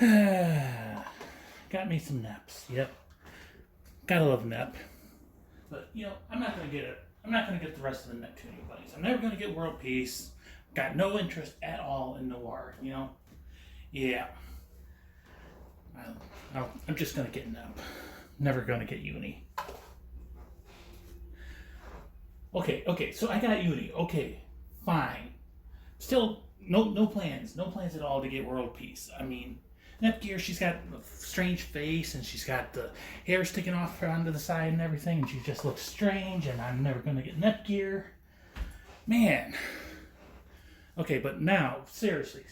Got me some Neps. Yep. Gotta love Nep. But, I'm not gonna get it. I'm not gonna get the rest of the Neptunia bunnies. I'm never gonna get World Peace. Got no interest at all in Noire, Yeah. I'm just gonna get Nep. Never gonna get Uni. Okay, so I got Uni. Okay, fine. Still, no plans at all to get World Peace. I mean, Nepgear, she's got a strange face, and she's got the hair sticking off onto the side and everything, and she just looks strange, and I'm never going to get Nepgear. Man. Okay, but now, seriously,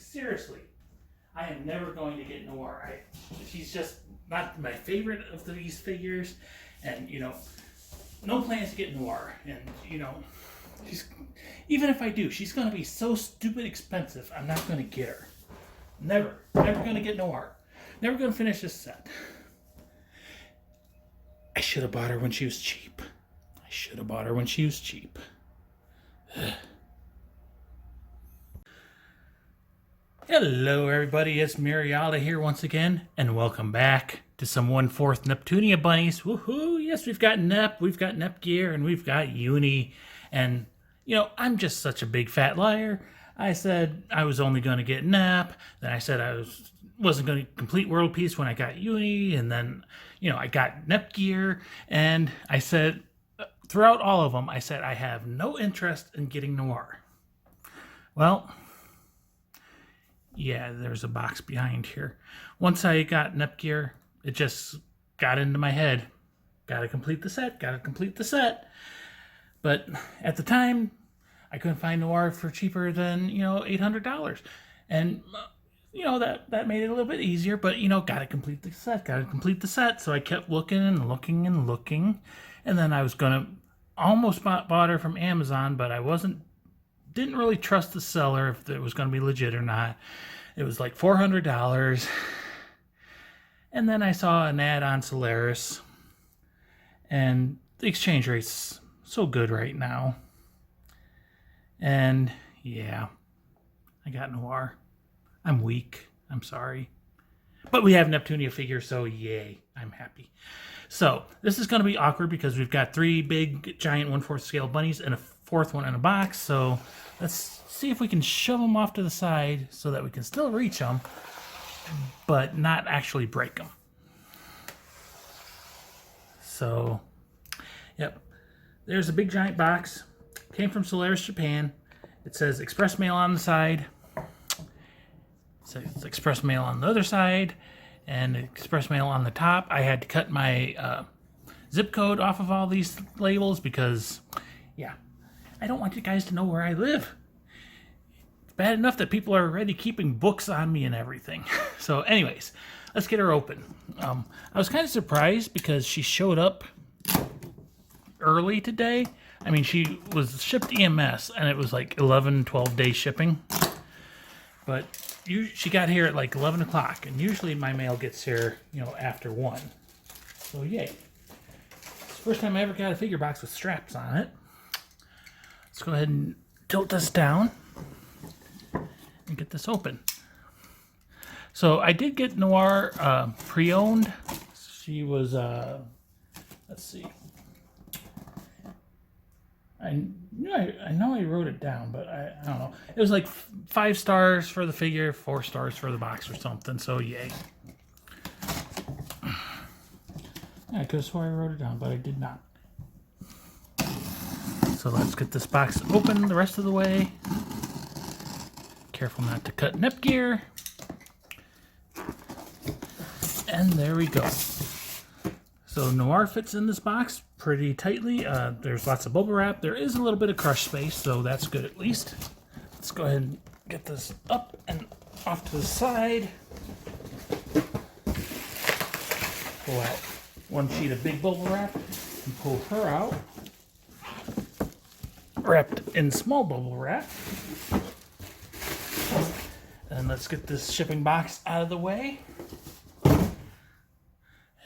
I am never going to get Noire. She's just not my favorite of these figures, and, no plans to get Noire, and, she's, even if I do, she's going to be so stupid expensive, I'm not going to get her. Never going to get Noire. Never going to finish this set. I should have bought her when she was cheap. Hello everybody, it's Marialda here once again, and welcome back to some 1/4 Neptunia bunnies. Woohoo! Yes, we've got Nep, we've got Nepgear, and we've got Uni. And, I'm just such a big fat liar. I said I was only going to get Nep, then I said I wasn't going to complete World Peace when I got Uni, and then, I got Nepgear, and I said, throughout all of them, I said I have no interest in getting Noire. Well, yeah, there's a box behind here. Once I got Nepgear, it just got into my head. Gotta complete the set. But at the time, I couldn't find Noire for cheaper than, $800. And, that made it a little bit easier. But, gotta complete the set. So I kept looking. And then I was going to almost bought her from Amazon, but I didn't really trust the seller if it was going to be legit or not. It was like $400. And then I saw an ad on Solaris. And the exchange rate's so good right now. And yeah, I got Noire. I'm weak. I'm sorry. But we have Neptunia figures, so yay. I'm happy. So this is going to be awkward because we've got 3 big, giant 1/4 scale bunnies and a 4th one in a box. So let's see if we can shove them off to the side so that we can still reach them, but not actually break them. So, yep. There's a big, giant box. Came from Solaris, Japan. It says Express Mail on the side. It says Express Mail on the other side. And Express Mail on the top. I had to cut my zip code off of all these labels because, yeah, I don't want you guys to know where I live. It's bad enough that people are already keeping books on me and everything. So anyways, let's get her open. I was kind of surprised because she showed up early today. I mean, she was shipped EMS and it was like 12 day shipping. But she got here at like 11 o'clock, and usually my mail gets here, after 1. So yay. It's the first time I ever got a figure box with straps on it. Let's go ahead and tilt this down and get this open. So I did get Noire pre-owned. She was, let's see. I know I wrote it down, but I don't know. It was like 5 stars for the figure, 4 stars for the box or something, so yay. Yeah, I could have swore I wrote it down, but I did not. So let's get this box open the rest of the way. Careful not to cut Nepgear. And there we go. So Noire fits in this box pretty tightly. There's lots of bubble wrap. There is a little bit of crush space, so that's good at least. Let's go ahead and get this up and off to the side. Pull out one sheet of big bubble wrap and pull her out. Wrapped in small bubble wrap. And let's get this shipping box out of the way.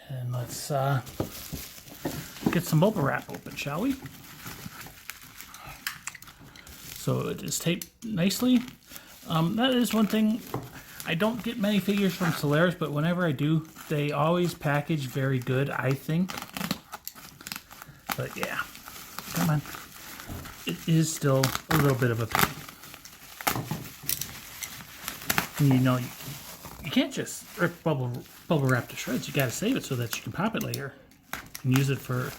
And let's get some bubble wrap open, shall we? So it is taped nicely. That is one thing. I don't get many figures from Solaris, but whenever I do, they always package very good, I think. But yeah, come on. It is still a little bit of a pain. And you know, you can't just rip bubble wrap to shreds. You got to save it so that you can pop it later and use it for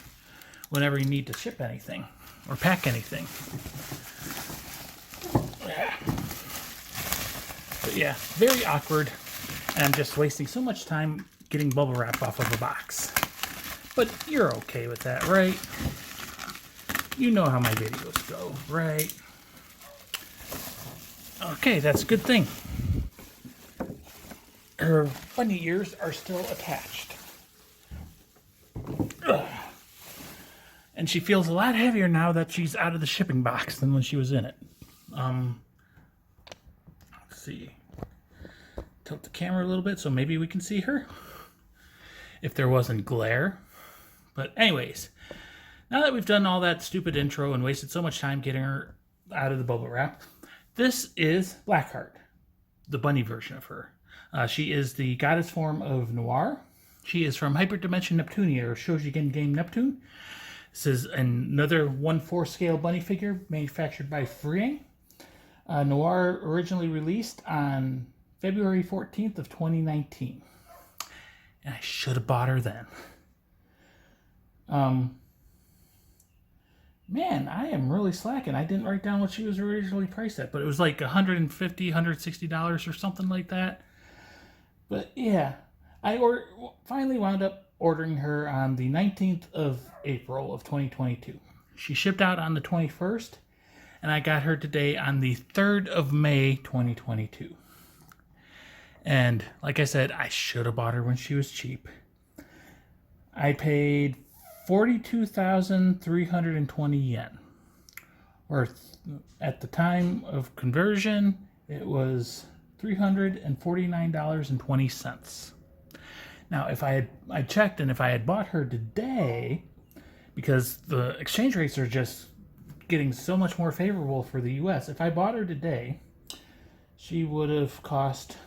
whenever you need to ship anything or pack anything. Yeah. But yeah, very awkward. And I'm just wasting so much time getting bubble wrap off of a box. But you're okay with that, right? You know how my videos go, right? Okay, that's a good thing. Her bunny ears are still attached. Ugh. And she feels a lot heavier now that she's out of the shipping box than when she was in it. Let's see. Tilt the camera a little bit so maybe we can see her. If there wasn't glare. But anyways, now that we've done all that stupid intro and wasted so much time getting her out of the bubble wrap, this is Blackheart, the bunny version of her. She is the goddess form of Noire. She is from Hyperdimension Neptunia, or Shoujigen game Neptune. This is another 1/4 scale bunny figure manufactured by Freeing. Noire originally released on February 14th of 2019. And I should have bought her then. Man, I am really slacking. I didn't write down what she was originally priced at, but it was like $150, $160 or something like that. But yeah, I finally wound up ordering her on the 19th of April of 2022. She shipped out on the 21st, and I got her today on the 3rd of May 2022. And like I said, I should have bought her when she was cheap. I paid 42,320 yen. Or at the time of conversion, it was $349.20. Now, if I checked, and if I had bought her today, because the exchange rates are just getting so much more favorable for the US, if I bought her today, she would have cost,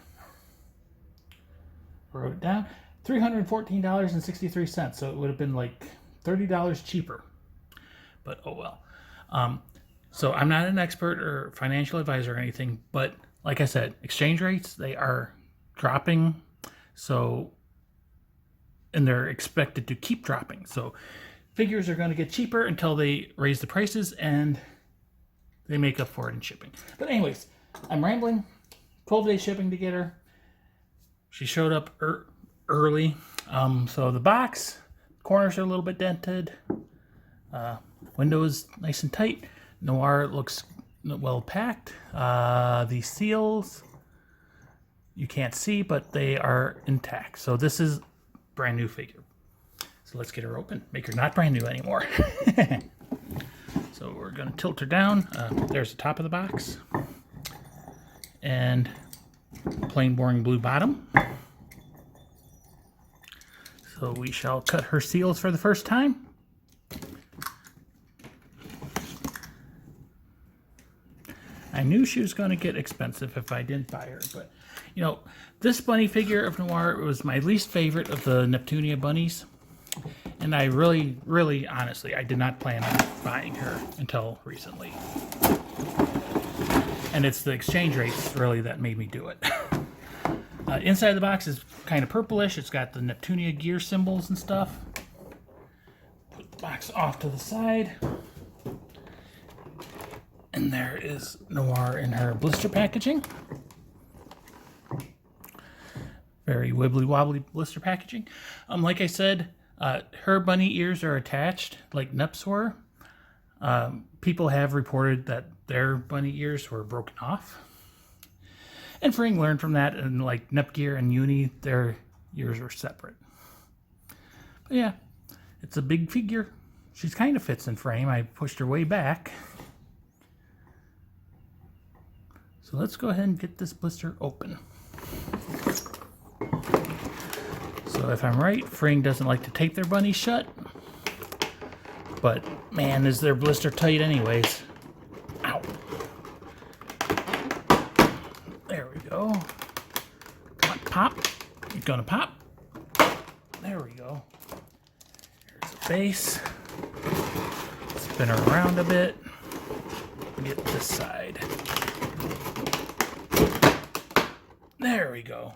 wrote it down, $314.63. So it would have been like $30 cheaper. But oh well. So I'm not an expert or financial advisor or anything, but like I said, exchange rates, they are dropping. So, and they're expected to keep dropping. So figures are going to get cheaper until they raise the prices and they make up for it in shipping. But anyways, I'm rambling. 12-day shipping to get her. She showed up early. So the box, corners are a little bit dented. Window is nice and tight. Noire looks well packed. The seals, you can't see, but they are intact. So this is brand new figure. So let's get her open. Make her not brand new anymore. So we're going to tilt her down. There's the top of the box. And plain boring blue bottom. So we shall cut her seals for the first time. I knew she was going to get expensive if I didn't buy her, but you know, this bunny figure of Noire was my least favorite of the Neptunia bunnies. And I really, honestly, I did not plan on buying her until recently. And it's the exchange rates really that made me do it. Inside the box is kind of purplish. It's got the Neptunia gear symbols and stuff. Put the box off to the side. And there is Noire in her blister packaging. Very wibbly-wobbly blister packaging. Like I said, her bunny ears are attached like Nep's were. People have reported that their bunny ears were broken off. And Fring learned from that, and like Nepgear and Uni, their ears were separate. But yeah, it's a big figure. She's kind of fits in frame. I pushed her way back. So let's go ahead and get this blister open. So if I'm right, Fring doesn't like to tape their bunnies shut. But man, is their blister tight anyways. Ow. There we go. pop. It's gonna pop. There we go. Here's the base. Spin her around a bit. Get this side. There we go.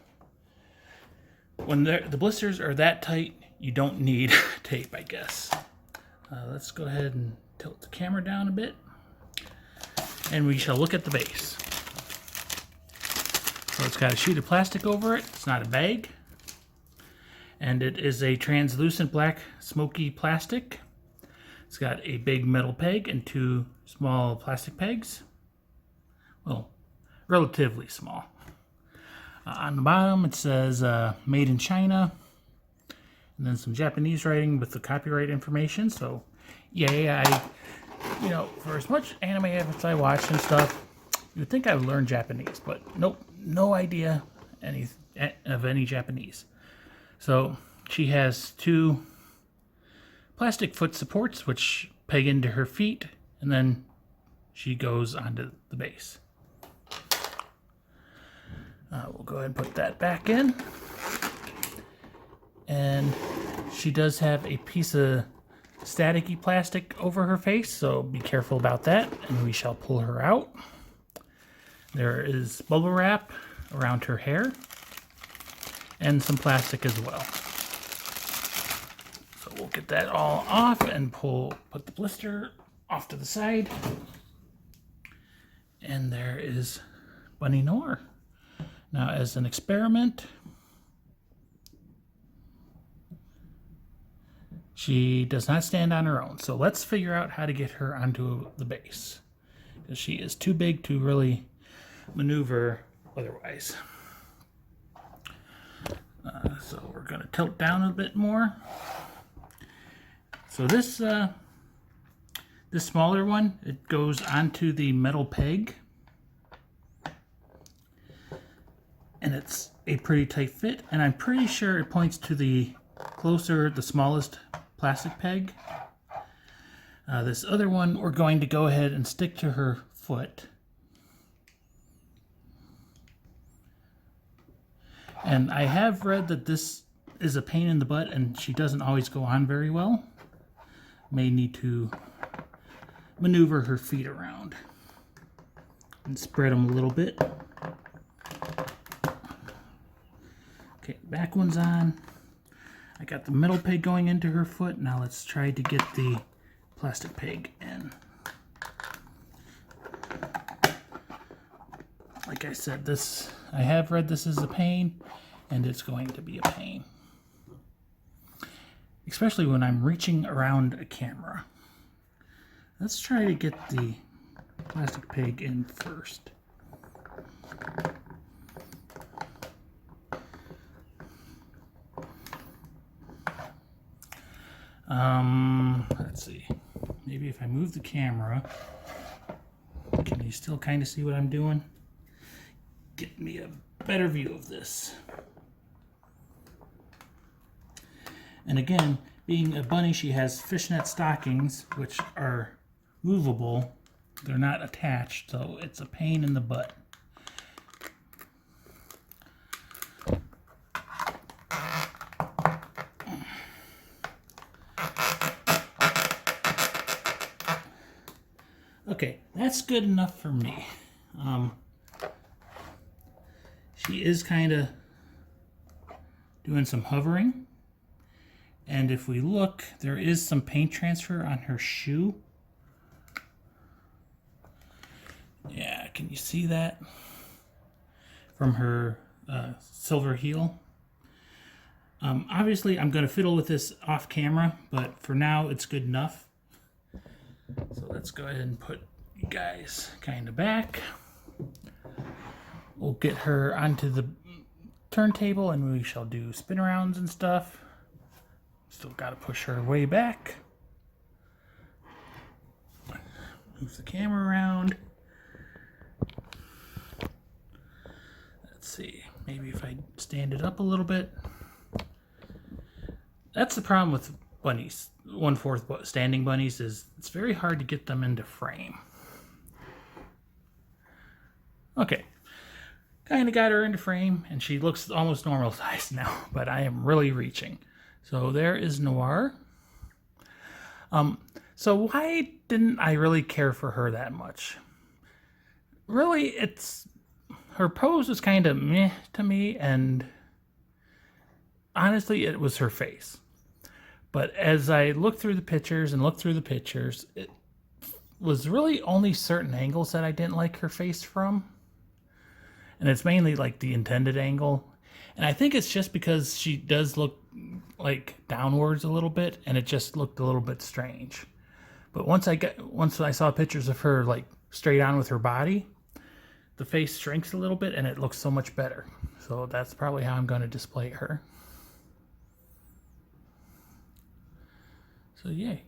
When the blisters are that tight, you don't need tape, I guess. Let's go ahead and tilt the camera down a bit. And we shall look at the base. So it's got a sheet of plastic over it. It's not a bag. And it is a translucent black smoky plastic. It's got a big metal peg and 2 small plastic pegs. Well, relatively small. On the bottom it says made in China. And then some Japanese writing with the copyright information. So, yay, you know, for as much anime as I watch and stuff, you would think I would learn Japanese, but nope, no idea of any Japanese. So she has 2 plastic foot supports which peg into her feet, and then she goes onto the base. We'll go ahead and put that back in. And she does have a piece of staticky plastic over her face, so be careful about that, and we shall pull her out. There is bubble wrap around her hair and some plastic as well. So we'll get that all off and put the blister off to the side. And there is Bunny Noire. Now, as an experiment, she does not stand on her own. So let's figure out how to get her onto the base, because she is too big to really maneuver otherwise. So we're going to tilt down a bit more. So this smaller one, it goes onto the metal peg. And it's a pretty tight fit, and I'm pretty sure it points to the smallest plastic peg. This other one, we're going to go ahead and stick to her foot. And I have read that this is a pain in the butt and she doesn't always go on very well. May need to maneuver her feet around and spread them a little bit. Okay, back one's on. I got the metal peg going into her foot. Now let's try to get the plastic peg in. Like I said, I have read this is a pain, and it's going to be a pain. Especially when I'm reaching around a camera. Let's try to get the plastic peg in first. Let's see. Maybe if I move the camera, can you still kind of see what I'm doing? Get me a better view of this. And again, being a bunny, she has fishnet stockings, which are movable. They're not attached, so it's a pain in the butt. Okay, that's good enough for me. She is kind of doing some hovering. And if we look, there is some paint transfer on her shoe. Yeah, can you see that? From her silver heel. Obviously, I'm going to fiddle with this off camera, but for now, it's good enough. So let's go ahead and put you guys kind of back. We'll get her onto the turntable and we shall do spin arounds and stuff. Still got to push her way back. Move the camera around. Let's see, maybe if I stand it up a little bit. That's the problem with bunnies. 1/4 standing bunnies is it's very hard to get them into frame. Okay, kind of got her into frame, and she looks almost normal size now, but I am really reaching. So there is Noire. So why didn't I really care for her that much? Really, her pose was kind of meh to me, and honestly, it was her face. But as I looked through the pictures, it was really only certain angles that I didn't like her face from. And it's mainly like the intended angle. And I think it's just because she does look like downwards a little bit, and it just looked a little bit strange. But once I saw pictures of her like straight on with her body, the face shrinks a little bit and it looks so much better. So that's probably how I'm going to display her. So yay.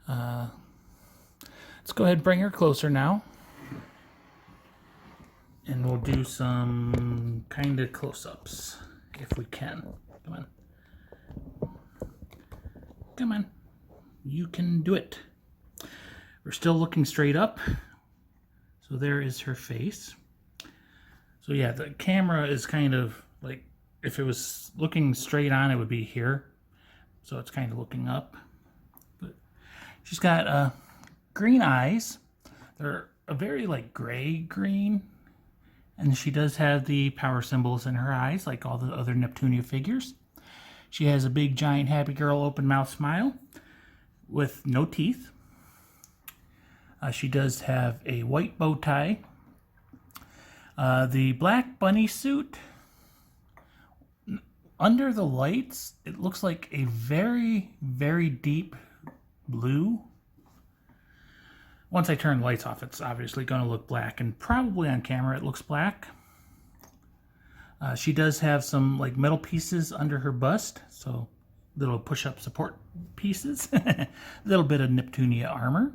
Let's go ahead and bring her closer now. And we'll do some kind of close-ups if we can. Come on. Come on. You can do it. We're still looking straight up. So there is her face. So yeah, the camera is kind of like, if it was looking straight on, it would be here. So it's kind of looking up. But she's got green eyes. They're a very like gray green. And she does have the power symbols in her eyes, like all the other Neptunia figures. She has a big, giant, happy girl, open mouth smile with no teeth. She does have a white bow tie. The black bunny suit, under the lights, it looks like a very, very deep blue. Once I turn the lights off, it's obviously going to look black, and probably on camera it looks black. She does have some like metal pieces under her bust, so little push-up support pieces. A little bit of Neptunia armor.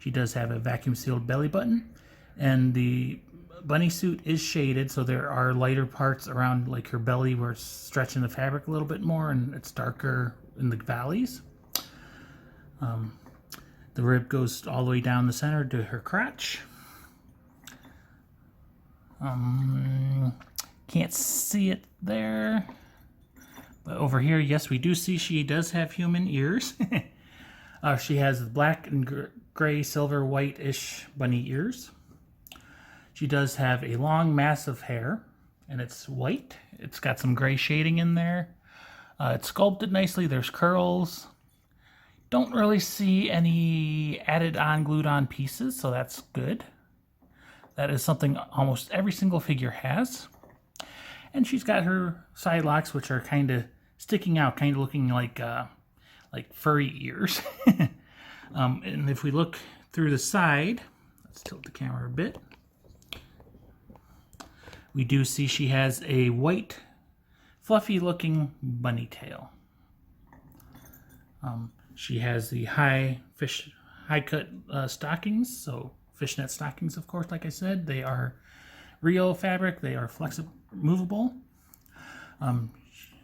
She does have a vacuum-sealed belly button, and the bunny suit is shaded, so there are lighter parts around like her belly where it's stretching the fabric a little bit more, and it's darker in the valleys. The rib goes all the way down the center to her crotch. Can't see it there. But over here, yes, we do see she does have human ears. She has black and gray, silver, white-ish bunny ears. She does have a long mass of hair, and it's white. It's got some gray shading in there. It's sculpted nicely. There's curls. Don't really see any added on, glued on pieces, so that's good. That is something almost every single figure has. And she's got her side locks, which are kind of sticking out, kind of looking like furry ears. And if we look through the side, let's tilt the camera a bit. We do see she has a white, fluffy looking bunny tail. She has the high cut stockings, so fishnet stockings, of course, like I said. They are real fabric. They are flexible, movable.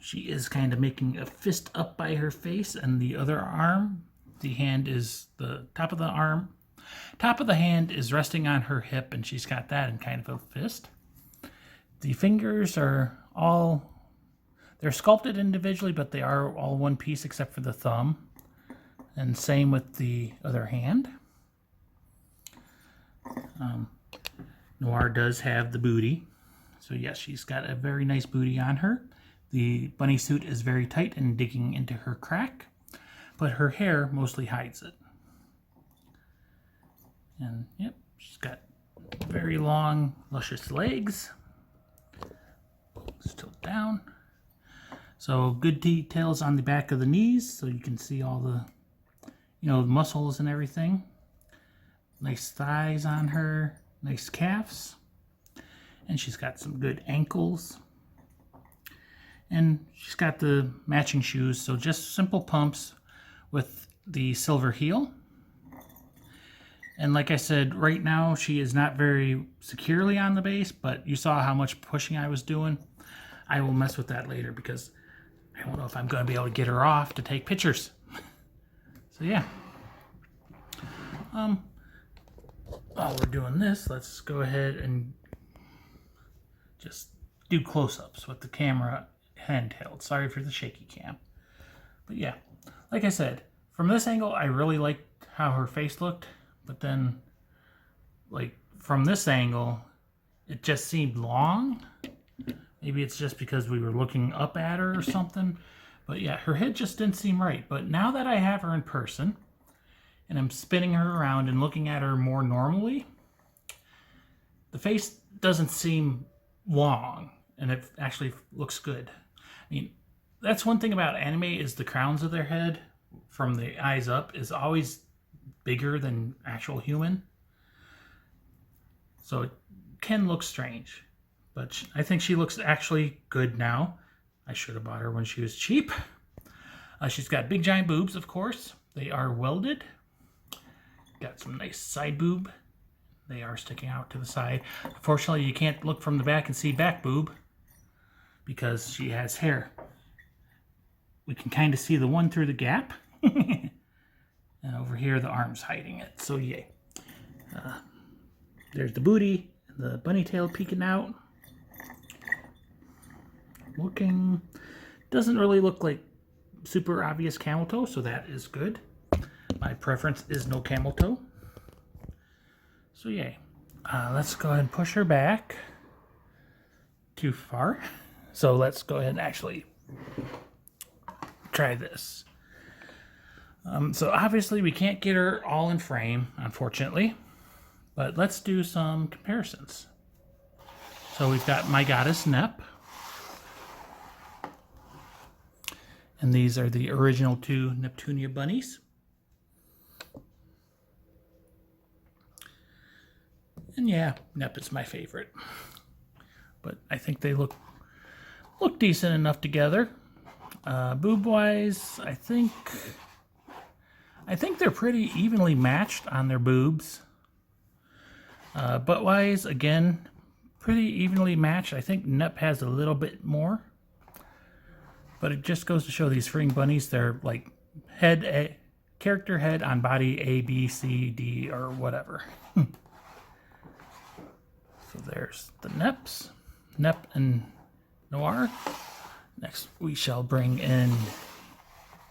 She is kind of making a fist up by her face, and the other arm, the hand is the top of the arm. Top of the hand is resting on her hip, and she's got that in kind of a fist. The fingers are they're sculpted individually, but they are all one piece except for the thumb. And same with the other hand. Noire does have the booty. So yes, she's got a very nice booty on her. The bunny suit is very tight and digging into her crack, but her hair mostly hides it. And yep, she's got very long, luscious legs. Still down. So good details on the back of the knees, so you can see all the muscles and everything. Nice thighs on her, nice calves. And she's got some good ankles. And she's got the matching shoes, so just simple pumps with the silver heel. And like I said, right now she is not very securely on the base, but you saw how much pushing I was doing. I will mess with that later because I don't know if I'm going to be able to get her off to take pictures. So yeah. While we're doing this, let's go ahead and just do close-ups with the camera handheld. Sorry for the shaky cam. But yeah, like I said, from this angle, I really liked how her face looked. But then, like, from this angle, it just seemed long. Maybe it's just because we were looking up at her or something. But yeah, her head just didn't seem right. But now that I have her in person, and I'm spinning her around and looking at her more normally, the face doesn't seem long, and it actually looks good. I mean, that's one thing about anime is the crowns of their head from the eyes up is always bigger than actual human. So it can look strange, but I think she looks actually good now. I should have bought her when she was cheap. She's got big giant boobs, of course. They are welded. Got some nice side boob. They are sticking out to the side. Unfortunately, you can't look from the back and see back boob because she has hair. We can kind of see the one through the gap. And over here, the arm's hiding it. So, yay. There's the booty, the bunny tail peeking out. Looking. Doesn't really look like super obvious camel toe, so that is good. My preference is no camel toe. So, yay. Let's go ahead and push her back. Too far. So, let's go ahead and actually try this. So obviously we can't get her all in frame, unfortunately, but let's do some comparisons. So we've got my goddess Nep, and these are the original 2 Neptunia bunnies. And yeah, Nep is my favorite, but I think they look decent enough together. Boob wise, I think they're pretty evenly matched on their boobs. Butt wise, again, pretty evenly matched. I think Nep has a little bit more. But it just goes to show these freeing bunnies, they're like character head on body A, B, C, D, or whatever. So there's the Neps, Nep and Noire. Next, we shall bring in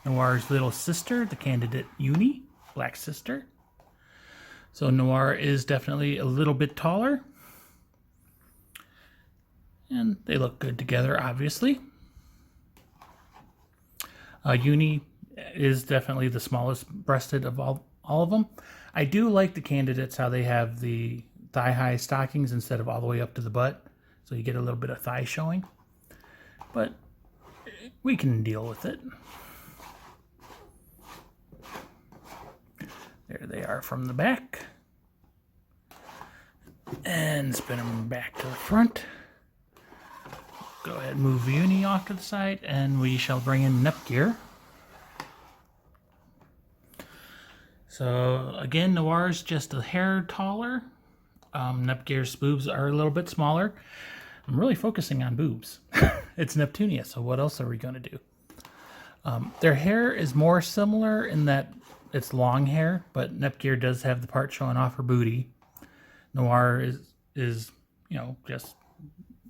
Noire's little sister, the candidate Uni, black sister. So Noire is definitely a little bit taller. And they look good together, obviously. Uni is definitely the smallest breasted of all of them. I do like the candidates, how they have the thigh-high stockings instead of all the way up to the butt. So you get a little bit of thigh showing. But we can deal with it. There they are from the back. And spin them back to the front. Go ahead and move Uni off to the side, and we shall bring in Nepgear. So again, Noire's just a hair taller. Nepgear's boobs are a little bit smaller. I'm really focusing on boobs. It's Neptunia, so what else are we going to do? Their hair is more similar in that it's long hair, but Nepgear does have the part showing off her booty. Noire is you know, just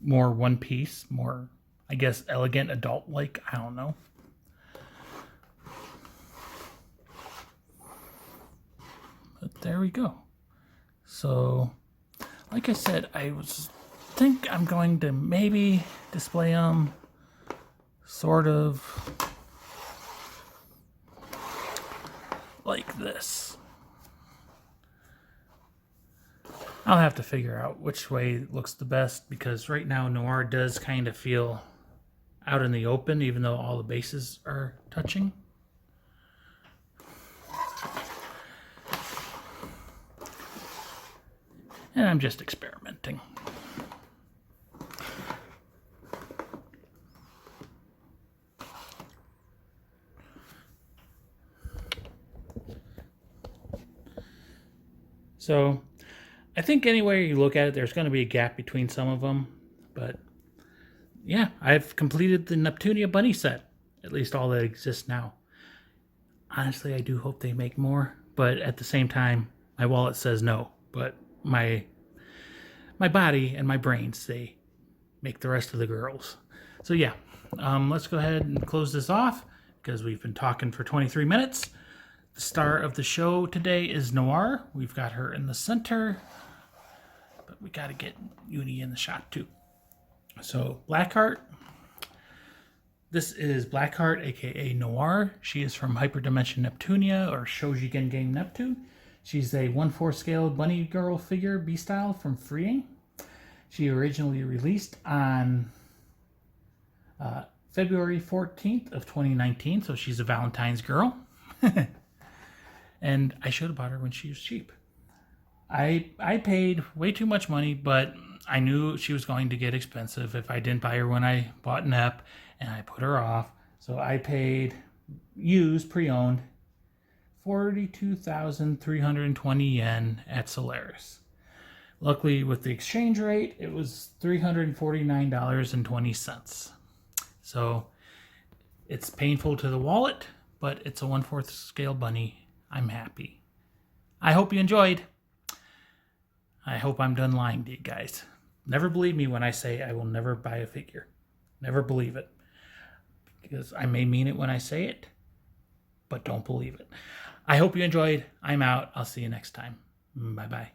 more one piece, more, I guess, elegant, adult-like. I don't know. But there we go. So, like I said, think I'm going to maybe display them sort of like this. I'll have to figure out which way looks the best, because right now Noire does kind of feel out in the open, even though all the bases are touching. And I'm just experimenting. So, I think anywhere you look at it, there's going to be a gap between some of them. But, yeah, I've completed the Neptunia bunny set. At least all that exists now. Honestly, I do hope they make more. But at the same time, my wallet says no. But my body and my brain say make the rest of the girls. So yeah, let's go ahead and close this off because we've been talking for 23 minutes. The star of the show today is Noire. We've got her in the center, but we got to get Uni in the shot too. So Blackheart. This is Blackheart, aka Noire. She is from Hyperdimension Neptunia, or Shoujigen Game Neptune. She's a 1/4 scale bunny girl figure B-style from Freeing. She originally released on February 14th of 2019, so she's a Valentine's girl. And I should have bought her when she was cheap. I paid way too much money, but I knew she was going to get expensive if I didn't buy her when I bought Nep, and I put her off. So I paid used, pre-owned, 42,320 yen at Solaris. Luckily, with the exchange rate, it was $349.20. So it's painful to the wallet, but it's a 1/4 scale bunny. I'm happy. I hope you enjoyed. I hope I'm done lying to you guys. Never believe me when I say I will never buy a figure. Never believe it. Because I may mean it when I say it, but don't believe it. I hope you enjoyed. I'm out. I'll see you next time. Bye-bye.